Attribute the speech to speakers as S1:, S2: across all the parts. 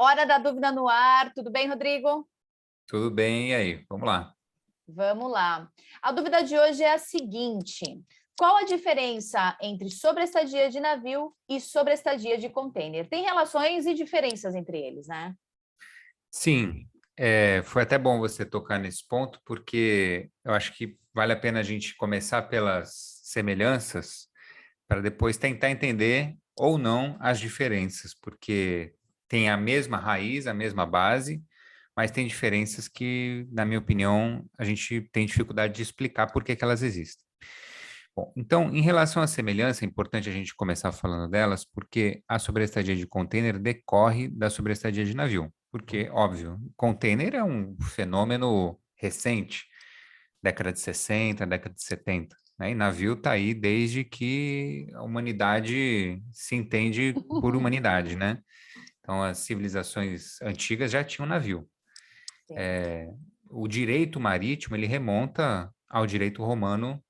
S1: Hora da dúvida no ar. Tudo bem, Rodrigo?
S2: Tudo bem, e aí? Vamos lá.
S1: Vamos lá. A dúvida de hoje é a seguinte: qual a diferença entre sobreestadia de navio e sobreestadia de container? Tem relações e diferenças entre eles, né?
S2: Sim, foi até bom você tocar nesse ponto, porque eu acho que vale a pena a gente começar pelas semelhanças, para depois tentar entender ou não as diferenças, porque tem a mesma raiz, a mesma base, mas tem diferenças que, na minha opinião, a gente tem dificuldade de explicar por que que elas existem. Bom, então, em relação à semelhança, é importante a gente começar falando delas, porque a sobreestadia de container decorre da sobreestadia de navio. Porque, óbvio, container é um fenômeno recente, década de 60, década de 70, né? E navio está aí desde que a humanidade se entende por humanidade, né? Então, as civilizações antigas já tinham navio.
S1: Sim.
S2: O direito marítimo, ele remonta ao direito romano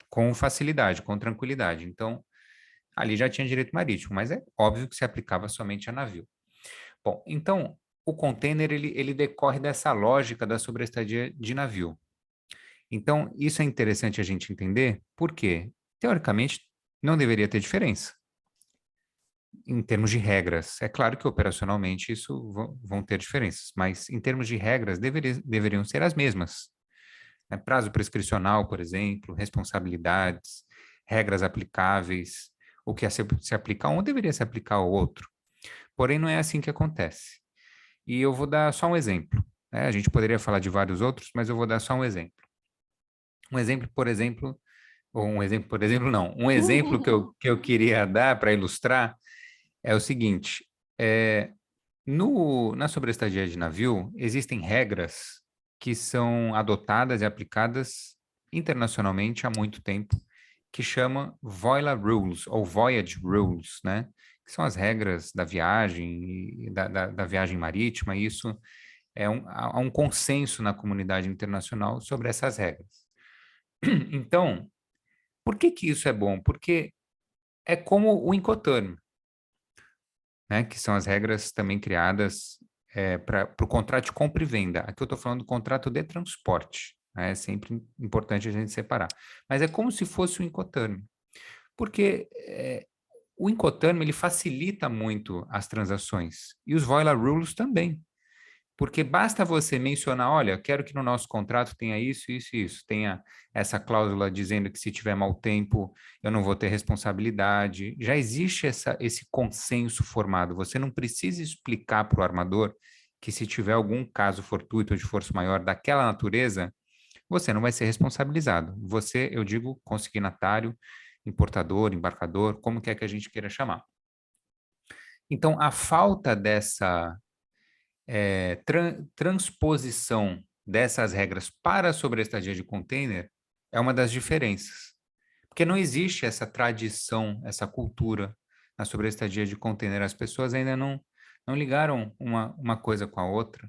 S2: com facilidade, com tranquilidade. Então, ali já tinha direito marítimo, mas é óbvio que se aplicava somente a navio. Bom, então, o container, ele decorre dessa lógica da sobreestadia de navio. Então, isso é interessante a gente entender, porque, teoricamente, não deveria ter diferença em termos de regras. É claro que operacionalmente isso vão ter diferenças, mas em termos de regras deveriam ser as mesmas, né? Prazo prescricional, por exemplo, responsabilidades, regras aplicáveis, o que se aplica a um deveria se aplicar ao outro. Porém, não é assim que acontece. E eu vou dar só um exemplo, né? A gente poderia falar de vários outros, mas eu vou dar só um exemplo. Um exemplo, por exemplo, ou um exemplo, por exemplo, não. Um exemplo que eu queria dar para ilustrar é o seguinte: é, na sobreestadia de navio, existem regras que são adotadas e aplicadas internacionalmente há muito tempo, que chama Voyage Rules, ou Voyage Rules, né? Que são as regras da viagem, e da viagem marítima, e isso há um consenso na comunidade internacional sobre essas regras. Então, por que que isso é bom? Porque é como o Incoterm, né? Que são as regras também criadas para o contrato de compra e venda. Aqui eu estou falando do contrato de transporte, né? É sempre importante a gente separar. Mas é como se fosse o Incoterm, porque o Incoterm ele facilita muito as transações e os Voila Rules também. Porque basta você mencionar, olha, quero que no nosso contrato tenha isso, isso e isso, tenha essa cláusula dizendo que se tiver mau tempo, eu não vou ter responsabilidade. Já existe esse consenso formado. Você não precisa explicar para o armador que se tiver algum caso fortuito ou de força maior daquela natureza, você não vai ser responsabilizado. Você, eu digo, consignatário, importador, embarcador, como quer que a gente queira chamar. Então, a falta dessa transposição dessas regras para a sobreestadia de container é uma das diferenças. Porque não existe essa tradição, essa cultura na sobreestadia de container. As pessoas ainda não ligaram uma coisa com a outra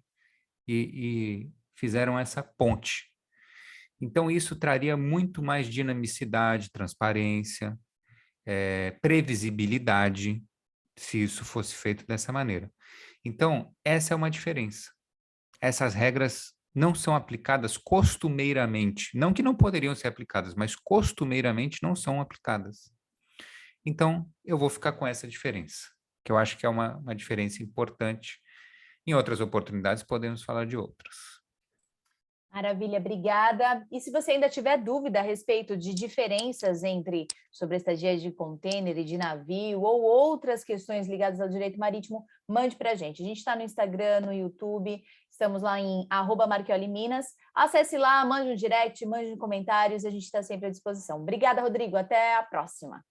S2: e fizeram essa ponte. Então, isso traria muito mais dinamicidade, transparência, previsibilidade, se isso fosse feito dessa maneira. Então, essa é uma diferença. Essas regras não são aplicadas costumeiramente. Não que não poderiam ser aplicadas, mas costumeiramente não são aplicadas. Então, eu vou ficar com essa diferença, que eu acho que é uma diferença importante. Em outras oportunidades, podemos falar de outras.
S1: Maravilha, obrigada. E se você ainda tiver dúvida a respeito de diferenças entre sobreestadia de container e de navio ou outras questões ligadas ao direito marítimo, mande para a gente. A gente está no Instagram, no YouTube, estamos lá em @marchioliminas. Acesse lá, mande um direct, mande comentários, a gente está sempre à disposição. Obrigada, Rodrigo. Até a próxima.